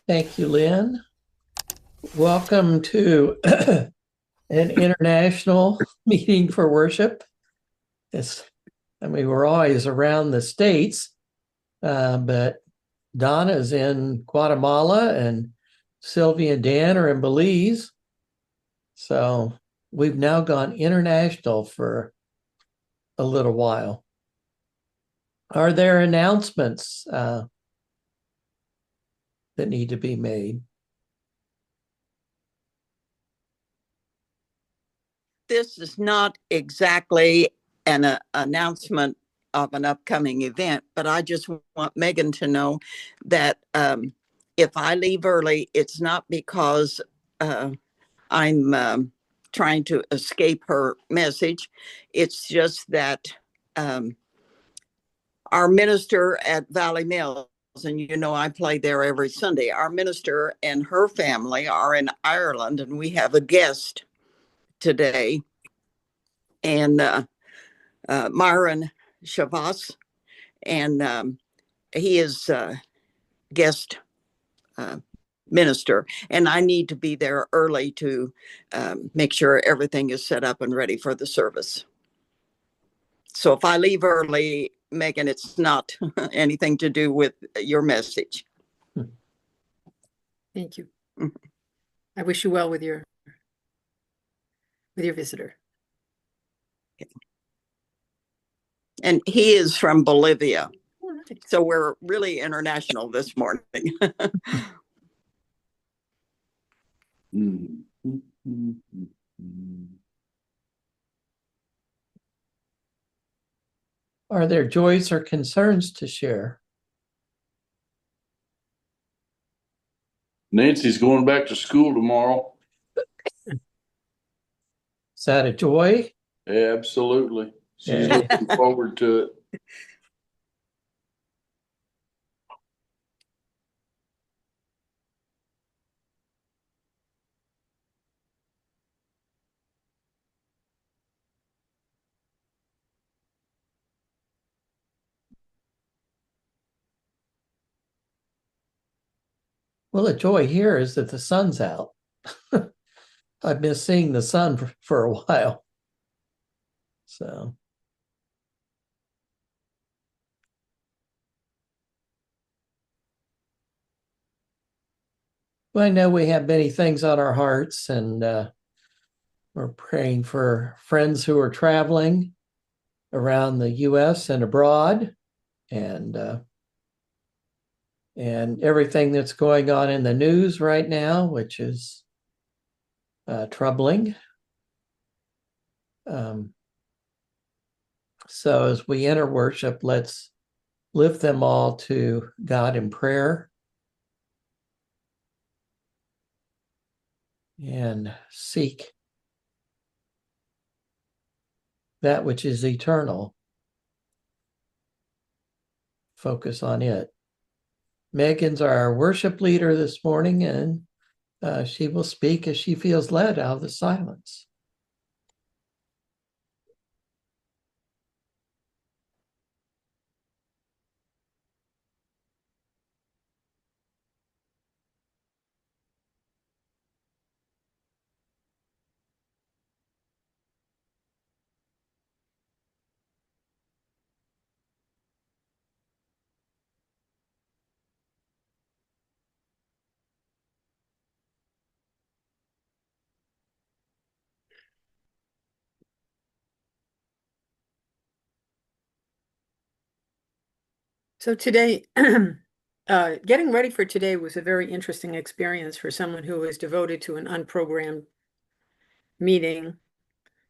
Thank you, Lynn. Welcome to an international meeting for worship. We're always around the States, but Donna's in Guatemala and Sylvia and Dan are in Belize. So we've now gone international for a little while. Are there announcements that need to be made? This is not exactly an announcement of an upcoming event, but I just want Megan to know that if I leave early, it's not because I'm trying to escape her message. It's just that our minister at Valley Mills, and you know I play there every Sunday, our minister and her family are in Ireland, and we have a guest today. And Myron Shavas, and he is guest minister, and I need to be there early to make sure everything is set up and ready for the service. So if I leave early, Megan, it's not anything to do with your message. Thank you. I wish you well with your visitor. Okay. And he is from Bolivia. So we're really international this morning. Are there joys or concerns to share? Nancy's going back to school tomorrow. Is that a joy? Absolutely. She's looking forward to it. Well, the joy here is that the sun's out. I've been seeing the sun for a while. So. Well, I know we have many things on our hearts, and we're praying for friends who are traveling around the U.S. and abroad, and everything that's going on in the news right now, which is troubling. So as we enter worship, let's lift them all to God in prayer and seek that which is eternal. Focus on it. Megan's our worship leader this morning, and she will speak as she feels led out of the silence. So today, getting ready for today was a very interesting experience for someone who was devoted to an unprogrammed meeting.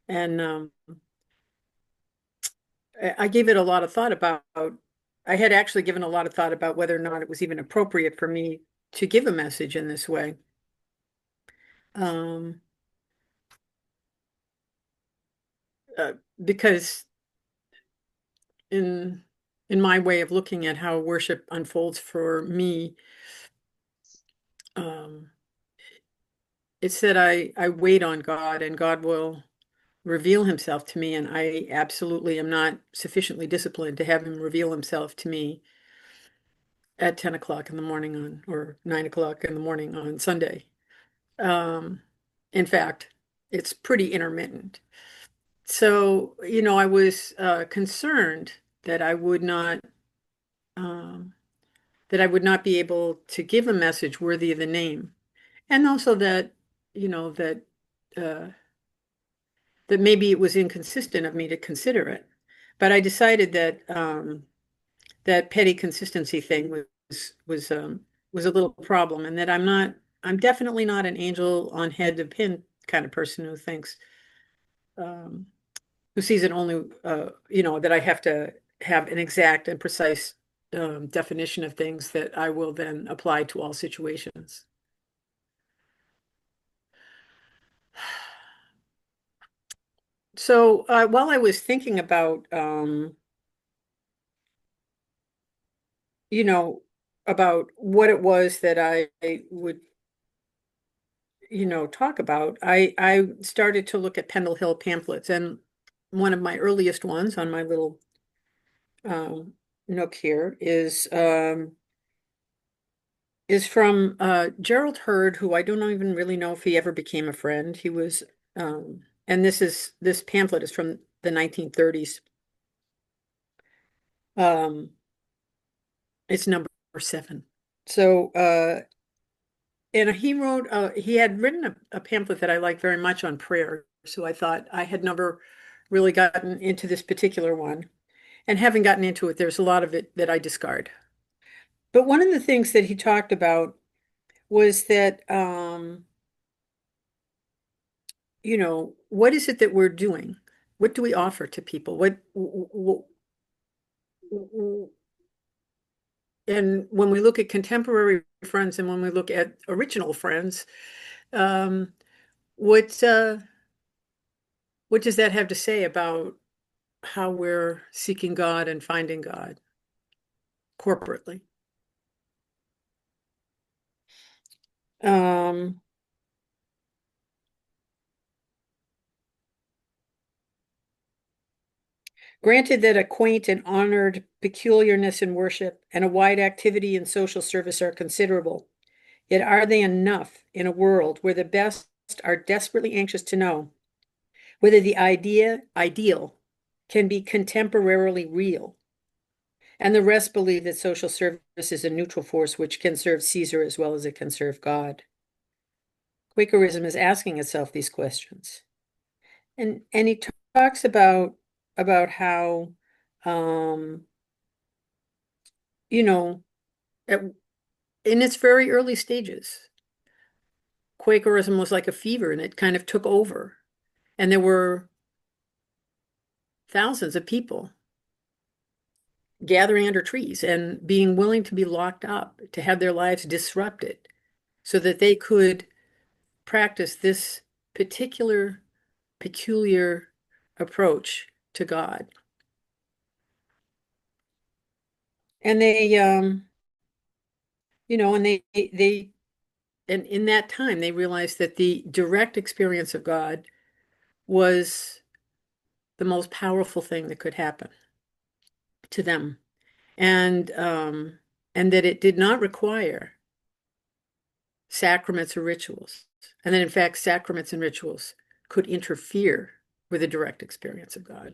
And I gave it a lot of thought about, I had actually given a lot of thought about whether or not it was even appropriate for me to give a message in this way. Because in my way of looking at how worship unfolds for me, it's that I wait on God, and God will reveal himself to me, and I absolutely am not sufficiently disciplined to have him reveal himself to me. at 10 o'clock in the morning on, or 9 o'clock in the morning on Sunday. In fact, it's pretty intermittent. So, I was concerned that I would not um, be able to give a message worthy of the name, and also that that uh, maybe it was inconsistent of me to consider it. But I decided that that petty consistency thing was a little problem, and that I'm definitely not an angel on head to pin kind of person who thinks um, who sees it only that I have to have an exact and precise definition of things that I will then apply to all situations. So while I was thinking about about what it was that I would talk about, I started to look at Pendle Hill pamphlets, and one of my earliest ones on my little nook here is from Gerald Hurd, who I don't even really know if he ever became a friend. He was, and this pamphlet is from the 1930s. It's number 7. So, and he had written a pamphlet that I liked very much on prayer. So I thought I had never really gotten into this particular one. And having gotten into it, there's a lot of it that I discard. But one of the things that he talked about was that, what is it that we're doing? What do we offer to people? And when we look at contemporary friends and when we look at original friends, um, what does that have to say about how we're seeking God and finding God corporately? Granted that a quaint and honored peculiarness in worship and a wide activity in social service are considerable, yet are they enough in a world where the best are desperately anxious to know whether the ideal can be contemporarily real, and the rest believe that social service is a neutral force which can serve Caesar as well as it can serve God? Quakerism is asking itself these questions. And he talks about how you know at, in its very early stages, Quakerism was like a fever and it kind of took over. And there were thousands of people gathering under trees and being willing to be locked up, to have their lives disrupted so that they could practice this particular, peculiar approach to God. And they, and in that time, they realized that the direct experience of God was the most powerful thing that could happen to them, and that it did not require sacraments or rituals, and that in fact sacraments and rituals could interfere with a direct experience of God.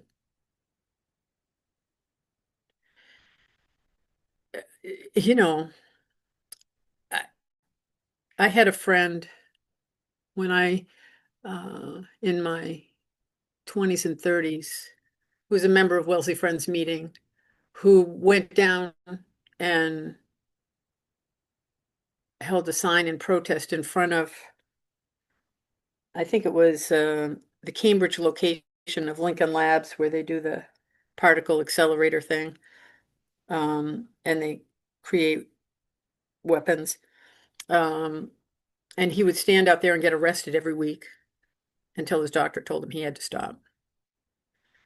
You know, I had a friend when I in my 20s and 30s who was a member of Wealthy Friends Meeting, who went down and held a sign in protest in front of, I think it was the Cambridge location of Lincoln Labs, where they do the particle accelerator thing, and they create weapons. And he would stand out there and get arrested every week until his doctor told him he had to stop.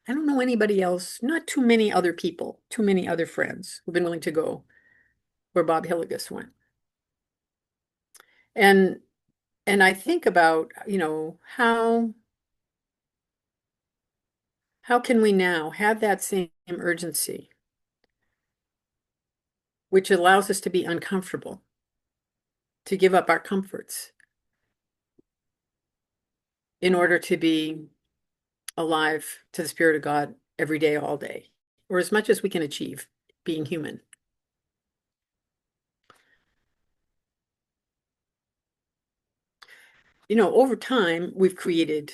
I don't know anybody else, not too many other people, too many other friends who've been willing to go where Bob Hilligus went. And I think about, how can we now have that same urgency which allows us to be uncomfortable, to give up our comforts in order to be alive to the Spirit of God every day, all day, or as much as we can achieve being human. Over time, we've created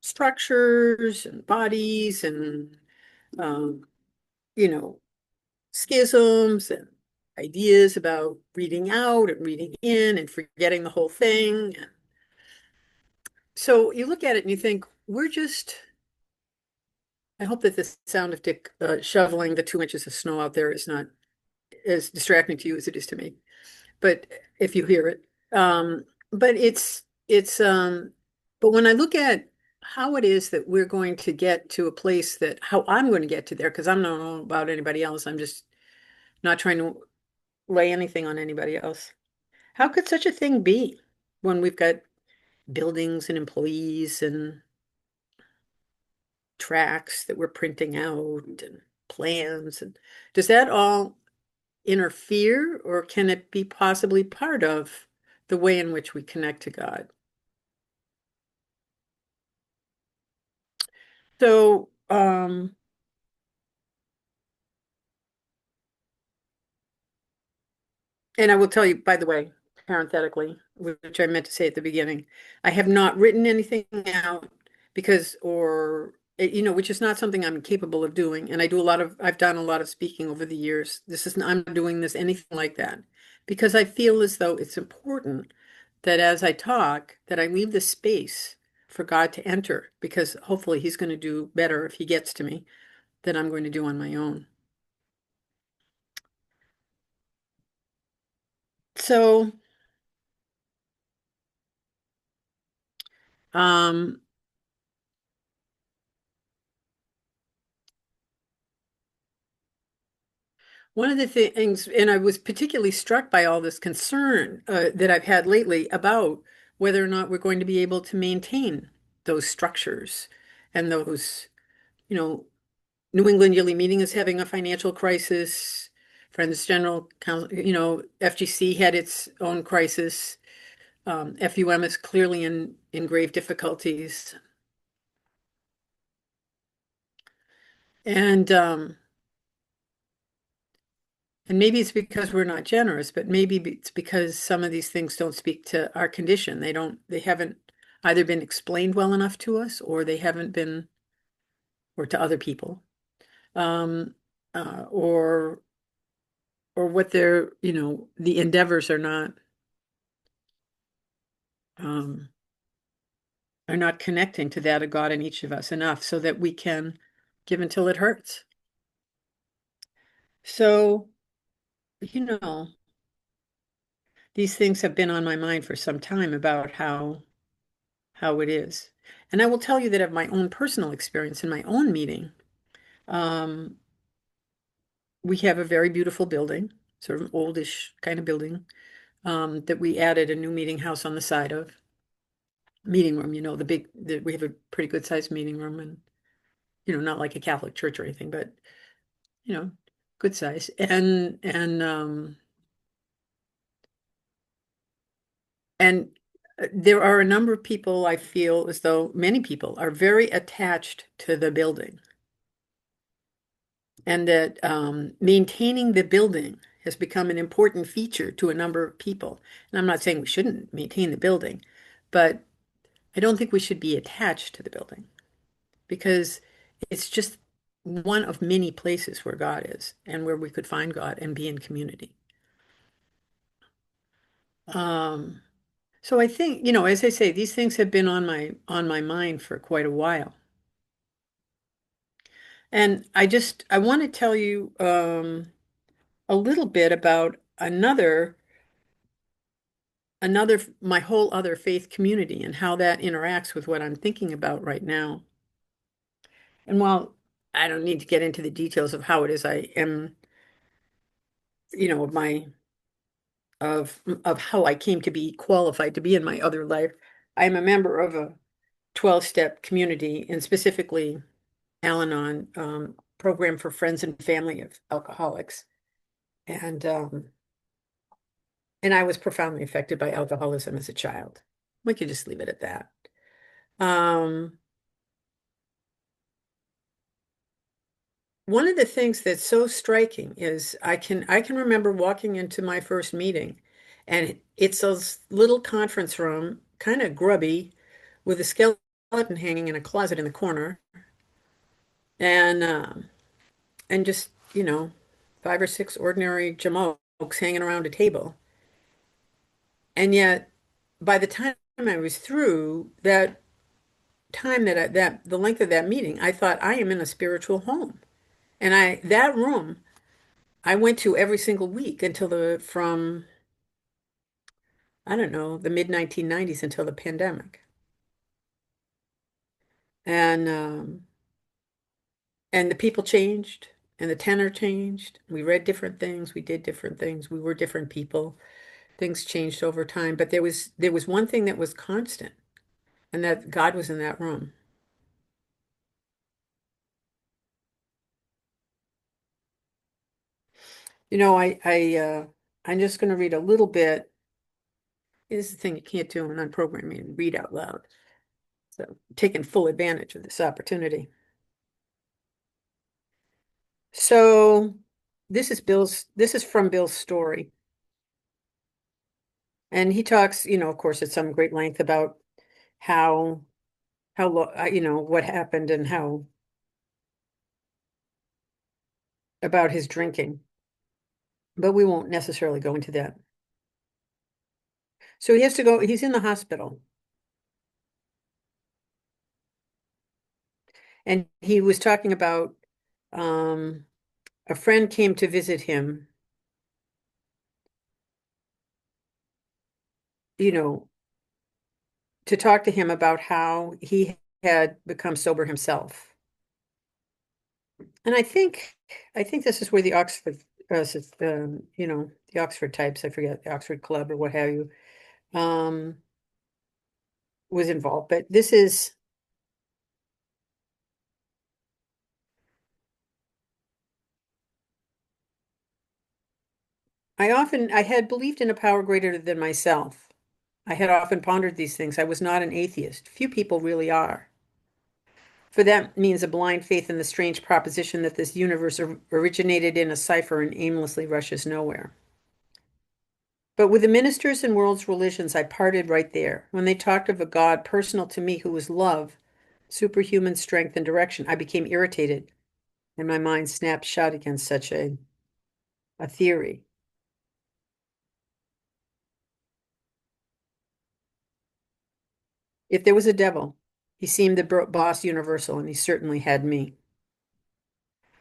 structures and bodies and, um, schisms and ideas about reading out and reading in and forgetting the whole thing. So you look at it and you think, I hope that the sound of Dick shoveling the 2 inches of snow out there is not as distracting to you as it is to me. But if you hear it, but but when I look at how it is that we're going to get to a place how I'm going to get to there, because I don't know about anybody else. I'm just not trying to lay anything on anybody else. How could such a thing be when we've got buildings and employees and tracks that we're printing out and plans? And does that all interfere, or can it be possibly part of the way in which we connect to God? So, and I will tell you, by the way, parenthetically, which I meant to say at the beginning, I have not written anything out which is not something I'm capable of doing. And I've done a lot of speaking over the years. I'm not doing anything like that, because I feel as though it's important that as I talk, that I leave the space for God to enter, because hopefully he's going to do better if he gets to me than I'm going to do on my own. So, um, one of the things, and I was particularly struck by all this concern that I've had lately about whether or not we're going to be able to maintain those structures and those, New England Yearly Meeting is having a financial crisis. Friends General Council, FGC had its own crisis. FUM is clearly in grave difficulties. And maybe it's because we're not generous, but maybe it's because some of these things don't speak to our condition. They haven't either been explained well enough to us, or they haven't been, or to other people, um, or what the endeavors um, are not connecting to that of God in each of us enough so that we can give until it hurts. So, these things have been on my mind for some time about how it is. And I will tell you that of my own personal experience in my own meeting, we have a very beautiful building, sort of an oldish kind of building, that we added a new meeting house on the side of. Meeting room, we have a pretty good sized meeting room, and, not like a Catholic church or anything, but, good size. And there are a number of people, I feel as though many people are very attached to the building, and that maintaining the building has become an important feature to a number of people. And I'm not saying we shouldn't maintain the building, but I don't think we should be attached to the building, because it's just one of many places where God is and where we could find God and be in community. So I think, as I say, these things have been on my mind for quite a while. And I want to tell you a little bit about my whole other faith community and how that interacts with what I'm thinking about right now. And while I don't need to get into the details of how it is I am, of how I came to be qualified to be in my other life, I'm a member of a 12-step community, and specifically Al-Anon program for friends and family of alcoholics. And and I was profoundly affected by alcoholism as a child. We could just leave it at that. One of the things that's so striking is I can remember walking into my first meeting, and it's a little conference room, kind of grubby, with a skeleton hanging in a closet in the corner, and just, five or six ordinary jamokes hanging around a table. And yet, by the time I was through that time that the length of that meeting, I thought I am in a spiritual home. And that room I went to every single week until from, I don't know, the mid 1990s until the pandemic. And and the people changed and the tenor changed. We read different things, we did different things, we were different people. Things changed over time, but there was one thing that was constant, and that God was in that room. I'm just going to read a little bit. This is the thing you can't do on programming, read out loud. So taking full advantage of this opportunity. So this is from Bill's story. And he talks, of course, at some great length about how what happened and how about his drinking. But we won't necessarily go into that. So he's in the hospital. And he was talking about a friend came to visit him, to talk to him about how he had become sober himself. And I think this is where the Oxford, the Oxford types, I forget, the Oxford Club or what have you, was involved. But this is, I had believed in a power greater than myself. I had often pondered these things. I was not an atheist. Few people really are. For that means a blind faith in the strange proposition that this universe originated in a cipher and aimlessly rushes nowhere. But with the ministers and world's religions, I parted right there. When they talked of a God personal to me who was love, superhuman strength and direction, I became irritated, and my mind snapped shut against such a theory. If there was a devil, he seemed the boss universal, and he certainly had me.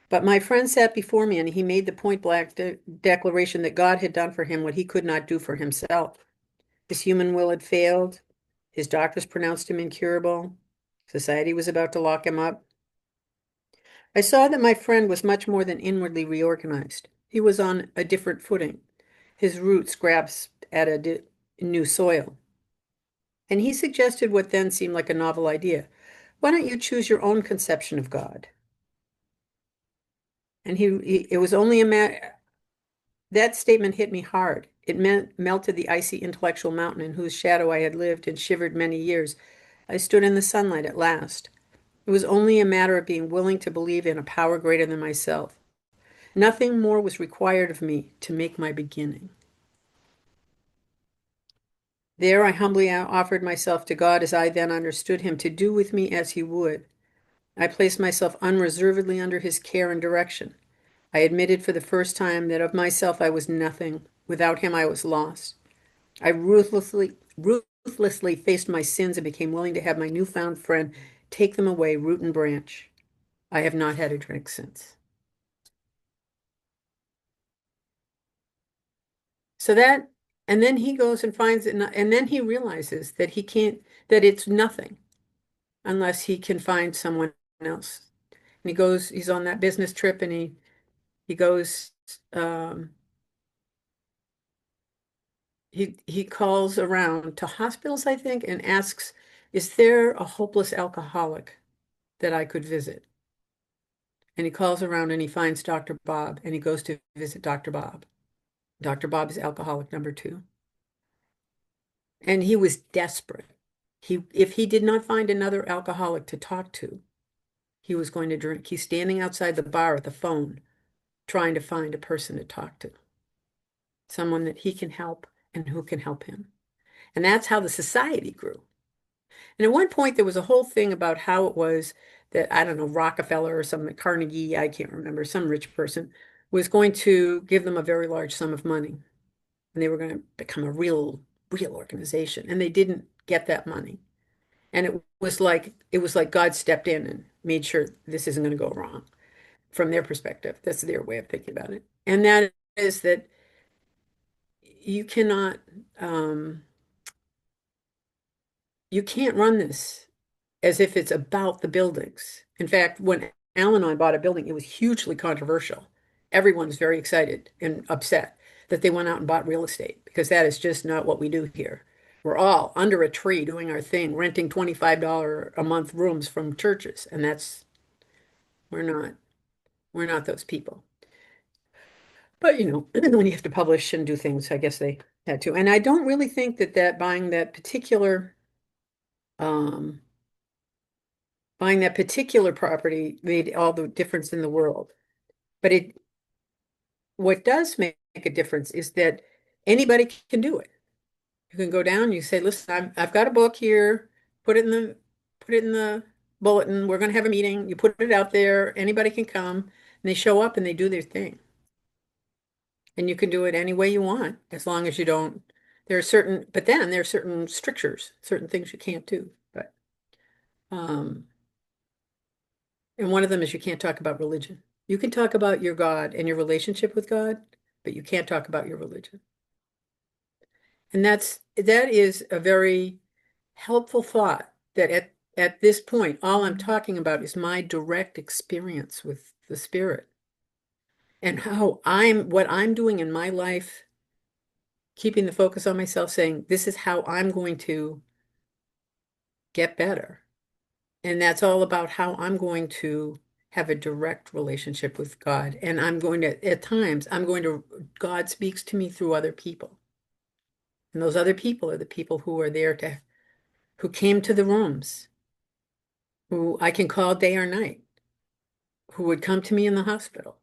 But my friend sat before me, and he made the point-blank declaration that God had done for him what he could not do for himself. His human will had failed. His doctors pronounced him incurable. Society was about to lock him up. I saw that my friend was much more than inwardly reorganized. He was on a different footing. His roots grasped at a new soil. And he suggested what then seemed like a novel idea. Why don't you choose your own conception of God? And it was only a matter, that statement hit me hard. It melted the icy intellectual mountain in whose shadow I had lived and shivered many years. I stood in the sunlight at last. It was only a matter of being willing to believe in a power greater than myself. Nothing more was required of me to make my beginning. There I humbly offered myself to God as I then understood him, to do with me as he would. I placed myself unreservedly under his care and direction. I admitted for the first time that of myself I was nothing. Without him I was lost. I ruthlessly faced my sins and became willing to have my newfound friend take them away root and branch. I have not had a drink since. So that, and then he goes and finds it, and then he realizes that he can't, that it's nothing unless he can find someone else. And he's on that business trip, and he goes, he calls around to hospitals, I think, and asks, is there a hopeless alcoholic that I could visit? And he calls around and he finds Dr. Bob, and he goes to visit Dr. Bob. Dr. Bob is alcoholic number 2. And he was desperate. If he did not find another alcoholic to talk to, he was going to drink. He's standing outside the bar at the phone, trying to find a person to talk to, someone that he can help and who can help him. And that's how the society grew. And at one point, there was a whole thing about how it was that, I don't know, Rockefeller or some Carnegie, I can't remember, some rich person was going to give them a very large sum of money. And they were going to become a real organization. And they didn't get that money. And it was like God stepped in and made sure this isn't going to go wrong from their perspective. That's their way of thinking about it. And that is that you cannot, you can't run this as if it's about the buildings. In fact, when Al-Anon bought a building, it was hugely controversial. Everyone was very excited and upset that they went out and bought real estate because that is just not what we do here. We're all under a tree doing our thing, renting $25 a month rooms from churches, and we're not those people. But when you have to publish and do things, I guess they had to. And I don't really think that buying that particular um, property made all the difference in the world. But what does make a difference is that anybody can do it. You can go down, you say, listen, I've got a book here, put it in the bulletin, we're gonna have a meeting, you put it out there, anybody can come, and they show up and they do their thing. And you can do it any way you want, as long as you don't, but then there are certain strictures, certain things you can't do. But and one of them is you can't talk about religion. You can talk about your God and your relationship with God, but you can't talk about your religion. And that is a very helpful thought that at this point, all I'm talking about is my direct experience with the Spirit and what I'm doing in my life, keeping the focus on myself, saying, this is how I'm going to get better. And that's all about how I'm going to have a direct relationship with God. And at times, God speaks to me through other people. And those other people are the people who are there who came to the rooms, who I can call day or night, who would come to me in the hospital.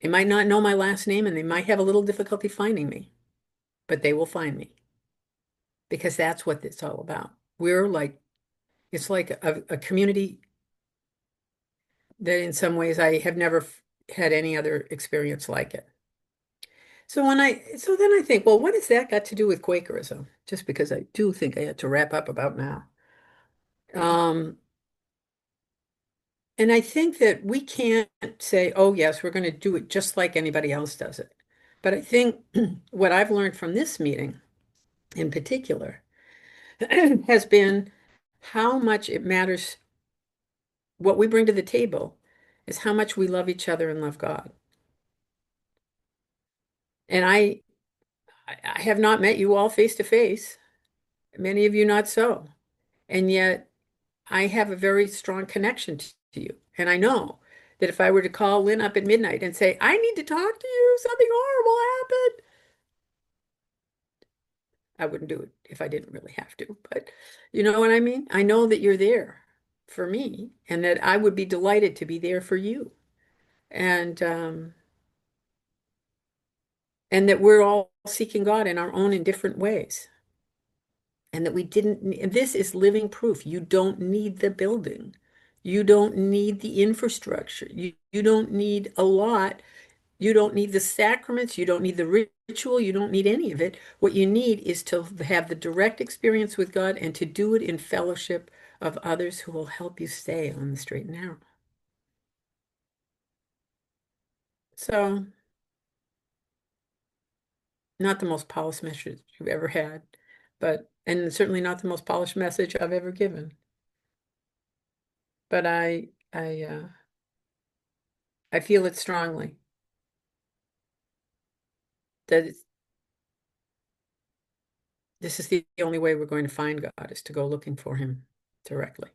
They might not know my last name and they might have a little difficulty finding me, but they will find me because that's what it's all about. It's like a community that in some ways I have never had any other experience like it. So then I think, well, what has that got to do with Quakerism? Just because I do think I had to wrap up about now. And I think that we can't say, oh, yes, we're going to do it just like anybody else does it. But I think what I've learned from this meeting in particular has been how much it matters. What we bring to the table is how much we love each other and love God. And I have not met you all face to face, many of you not so. And yet I have a very strong connection to you. And I know that if I were to call Lynn up at midnight and say, I need to talk to you, something horrible happened, I wouldn't do it if I didn't really have to. But you know what I mean? I know that you're there for me and that I would be delighted to be there for you. And that we're all seeking God in our own in different ways. And that and this is living proof. You don't need the building. You don't need the infrastructure. You don't need a lot. You don't need the sacraments. You don't need the ritual. You don't need any of it. What you need is to have the direct experience with God and to do it in fellowship of others who will help you stay on the straight and narrow. So, not the most polished message you've ever had, and certainly not the most polished message I've ever given. But I feel it strongly that this is the only way we're going to find God is to go looking for him directly.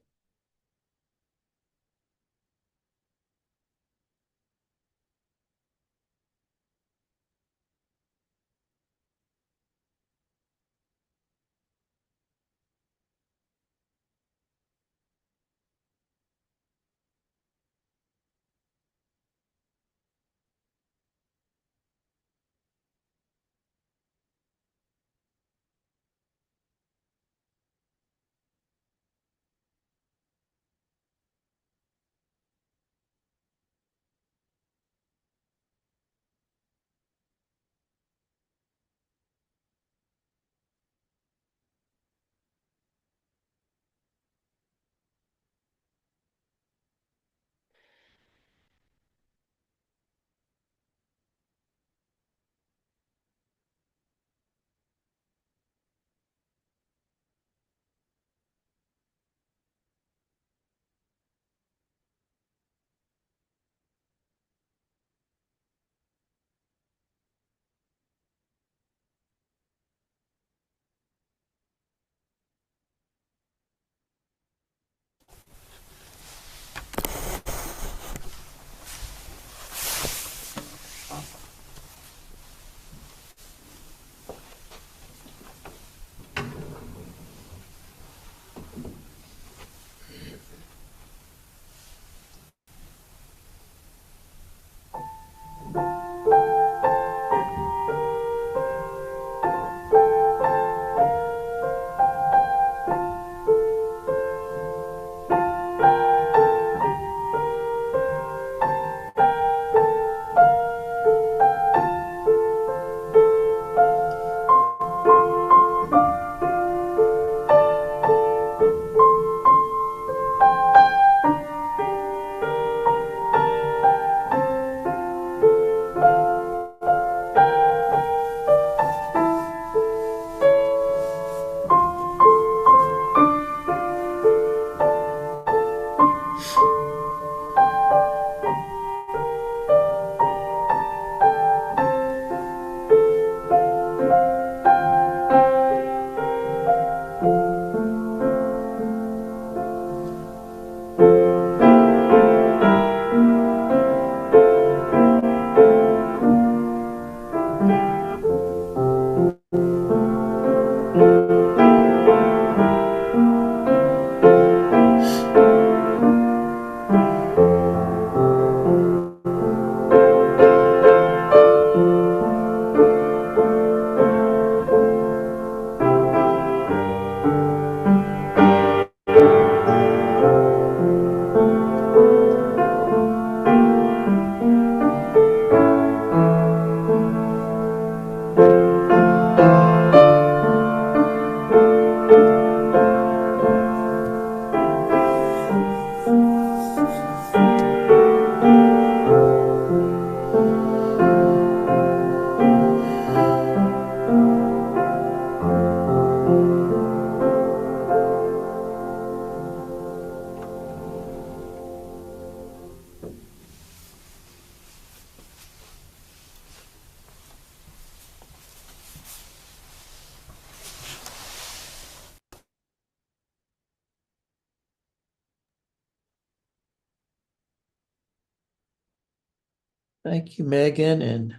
Thank you, Megan and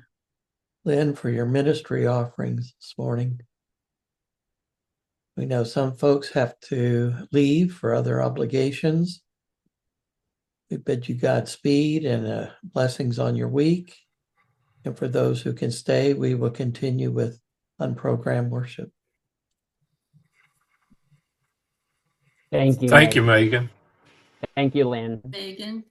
Lynn, for your ministry offerings this morning. We know some folks have to leave for other obligations. We bid you Godspeed and blessings on your week. And for those who can stay, we will continue with unprogrammed worship. Thank you, Thank you, Megan. Megan. Thank you, Lynn. Megan.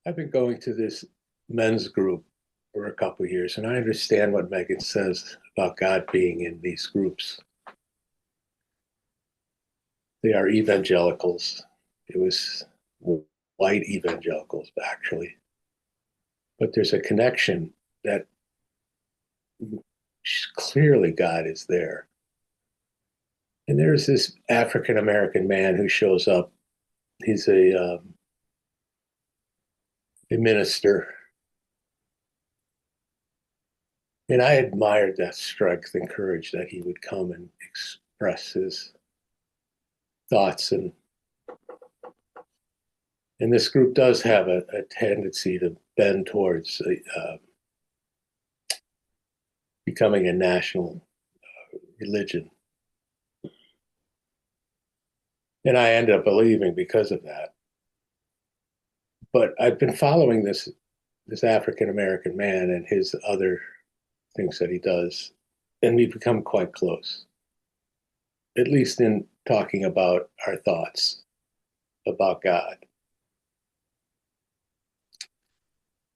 I've been going to this men's group for a couple of years, and I understand what Megan says about God being in these groups. They are evangelicals. It was white evangelicals, actually. But there's a connection that clearly God is there. And there's this African American man who shows up. He's a minister. And I admired that strength and courage that he would come and express his thoughts. And this group does have a tendency to bend towards becoming a national religion. And I ended up believing because of that. But I've been following this African American man and his other things that he does, and we've become quite close, at least in talking about our thoughts about God.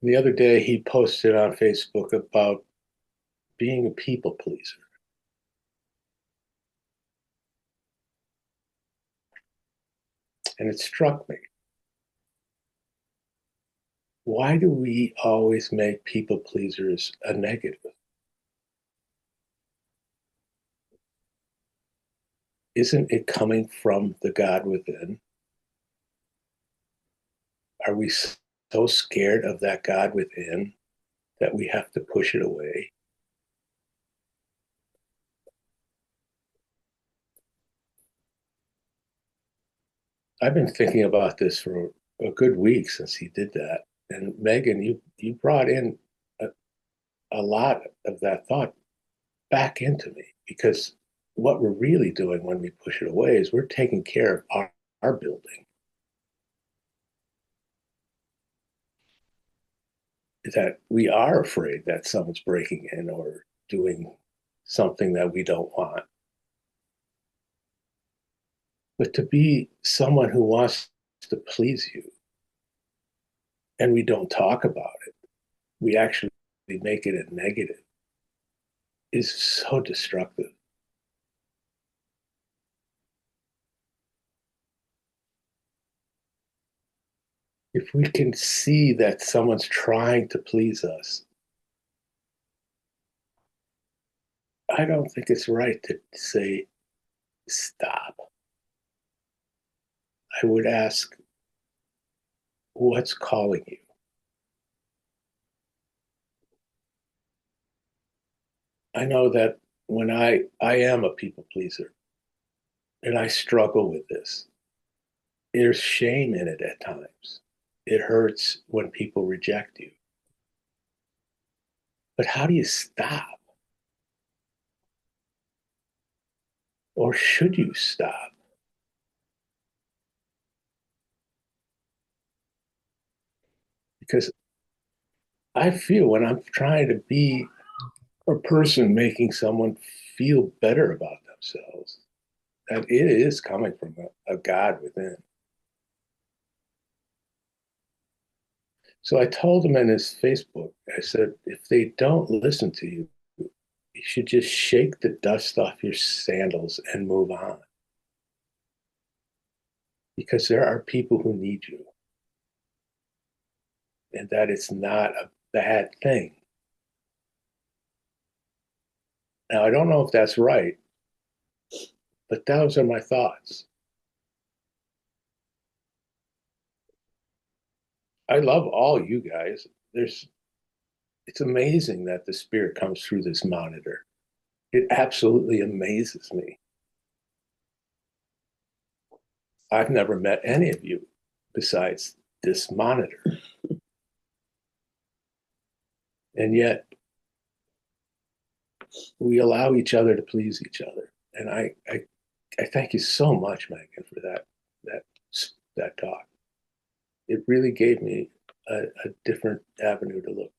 The other day, he posted on Facebook about being a people pleaser. And it struck me. Why do we always make people pleasers a negative? Isn't it coming from the God within? Are we so scared of that God within that we have to push it away? I've been thinking about this for a good week since he did that. And Megan, you brought in a lot of that thought back into me, because what we're really doing when we push it away is we're taking care of our building. That we are afraid that someone's breaking in or doing something that we don't want. But to be someone who wants to please you, and we don't talk about it, we actually make it a negative, is so destructive. If we can see that someone's trying to please us, I don't think it's right to say, stop. I would ask, what's calling you? I know that when I am a people pleaser, and I struggle with this, there's shame in it at times. It hurts when people reject you. But how do you stop? Or should you stop? Because I feel when I'm trying to be a person making someone feel better about themselves, that it is coming from a God within. So I told him in his Facebook, I said, if they don't listen to you, you should just shake the dust off your sandals and move on. Because there are people who need you. And that it's not a bad thing. Now, I don't know if that's right, but those are my thoughts. I love all you guys. It's amazing that the spirit comes through this monitor. It absolutely amazes me. I've never met any of you besides this monitor. And yet, we allow each other to please each other. And I thank you so much, Megan, for that talk. It really gave me a different avenue to look.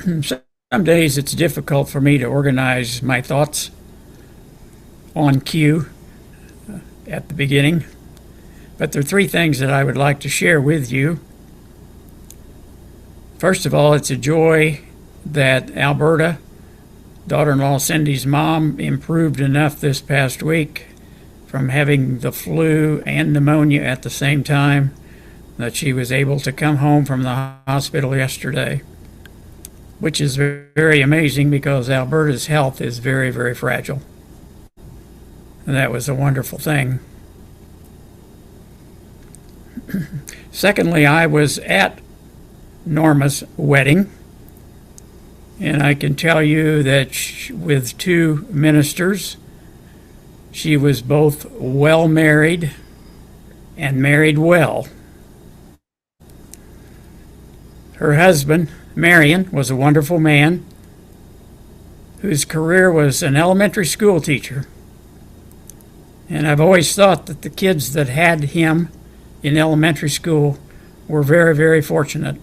Some days it's difficult for me to organize my thoughts on cue at the beginning, but there are three things that I would like to share with you. First of all, it's a joy that Alberta, daughter-in-law Cindy's mom, improved enough this past week from having the flu and pneumonia at the same time that she was able to come home from the hospital yesterday, which is very amazing because Alberta's health is very, very fragile. And that was a wonderful thing. Secondly, I was at Norma's wedding, and I can tell you that with two ministers, she was both well married and married well. Her husband, Marion, was a wonderful man whose career was an elementary school teacher. And I've always thought that the kids that had him in elementary school were very, very fortunate,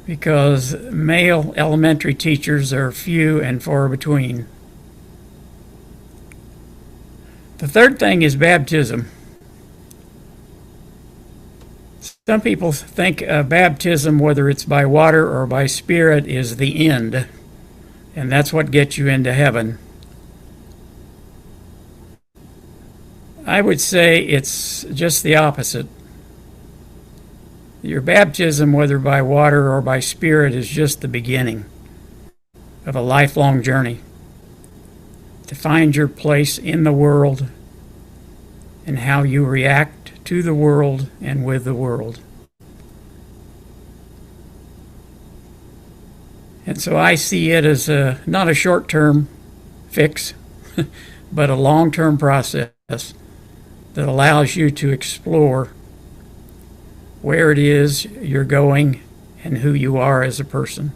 because male elementary teachers are few and far between. The third thing is baptism. Some people think baptism, whether it's by water or by spirit, is the end, and that's what gets you into heaven. I would say it's just the opposite. Your baptism, whether by water or by spirit, is just the beginning of a lifelong journey to find your place in the world and how you react to the world and with the world. And so I see it as not a short-term fix, but a long-term process that allows you to explore where it is you're going and who you are as a person.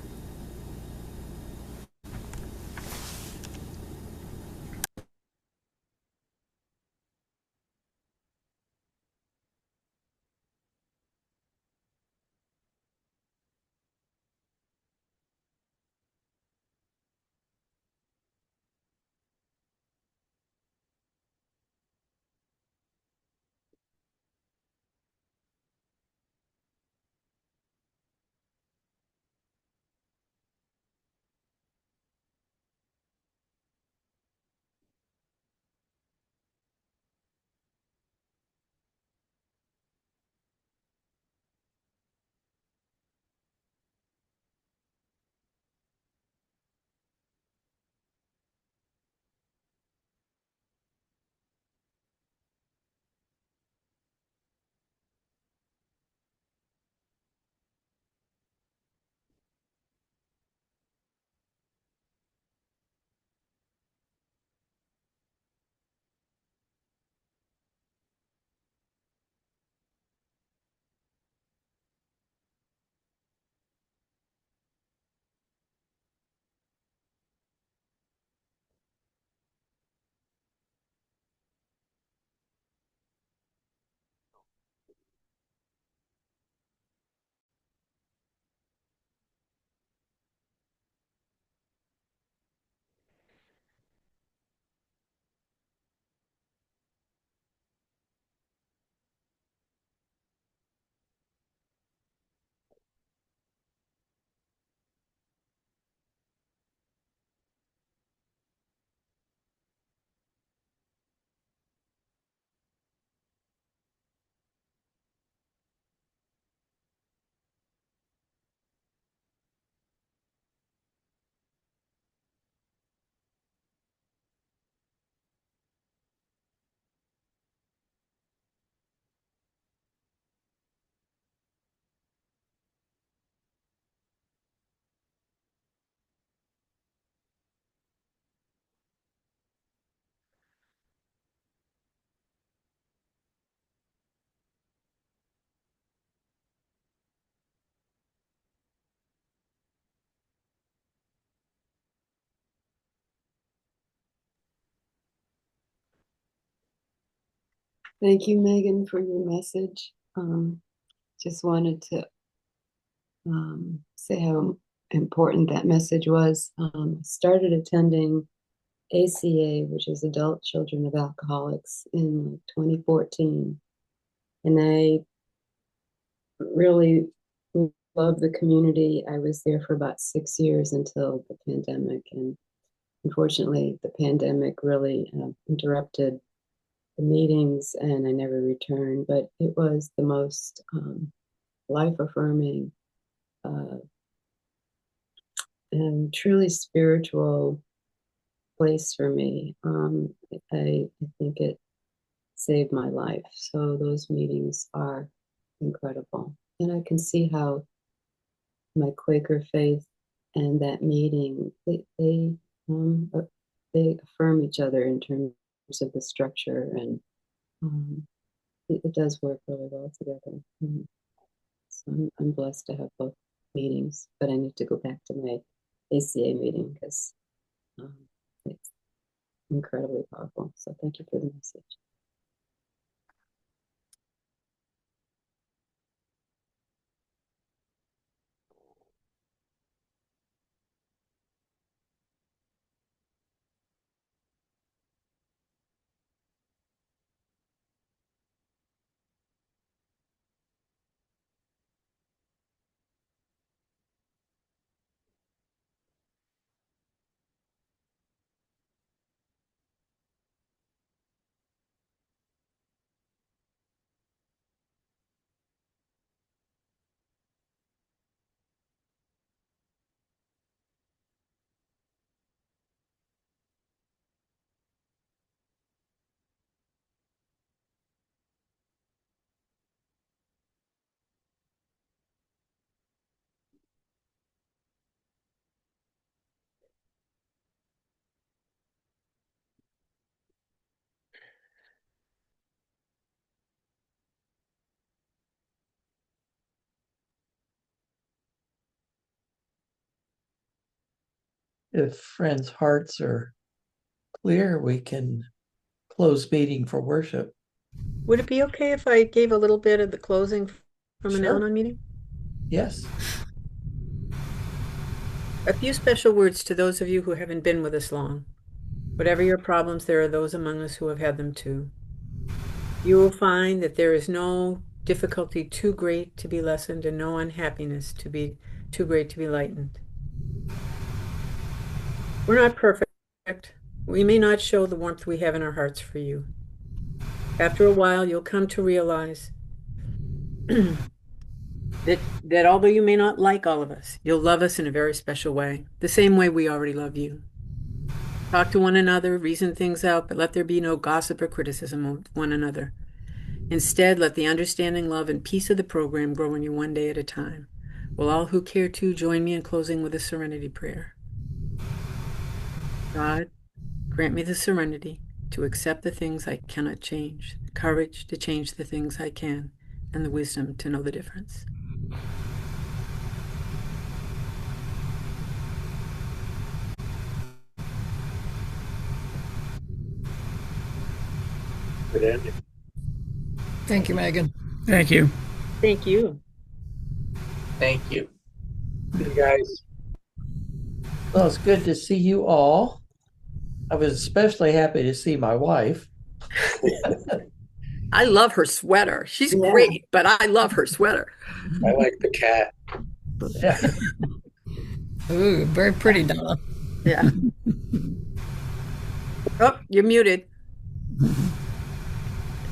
Thank you, Megan, for your message. Just wanted to say how important that message was. Started attending ACA, which is Adult Children of Alcoholics, in 2014. And I really love the community. I was there for about 6 years until the pandemic. And unfortunately, the pandemic really interrupted the meetings and I never returned. But it was the most life-affirming and truly spiritual place for me. I think it saved my life. So those meetings are incredible. And I can see how my Quaker faith and that meeting, they affirm each other in terms of the structure, and it does work really well together. So I'm blessed to have both meetings, but I need to go back to my ACA meeting because it's incredibly powerful. So thank you for the message. If friends' hearts are clear, we can close meeting for worship. Would it be okay if I gave a little bit of the closing from an Sure. Al-Anon meeting? Yes. A few special words to those of you who haven't been with us long. Whatever your problems, there are those among us who have had them too. You will find that there is no difficulty too great to be lessened and no unhappiness to be too great to be lightened. We're not perfect. We may not show the warmth we have in our hearts for you. After a while, you'll come to realize that although you may not like all of us, you'll love us in a very special way, the same way we already love you. Talk to one another, reason things out, but let there be no gossip or criticism of one another. Instead, let the understanding, love, and peace of the program grow in you one day at a time. Will all who care to join me in closing with a serenity prayer? God, grant me the serenity to accept the things I cannot change, the courage to change the things I can, and the wisdom to know the difference. Good ending. Thank you, Megan. Thank you. Thank you. Thank you. See you guys. Well, it's good to see you all. I was especially happy to see my wife. I love her sweater. She's great, but I love her sweater. I like the cat. Yeah. Ooh, very pretty, Donna. Yeah. Oh, you're muted.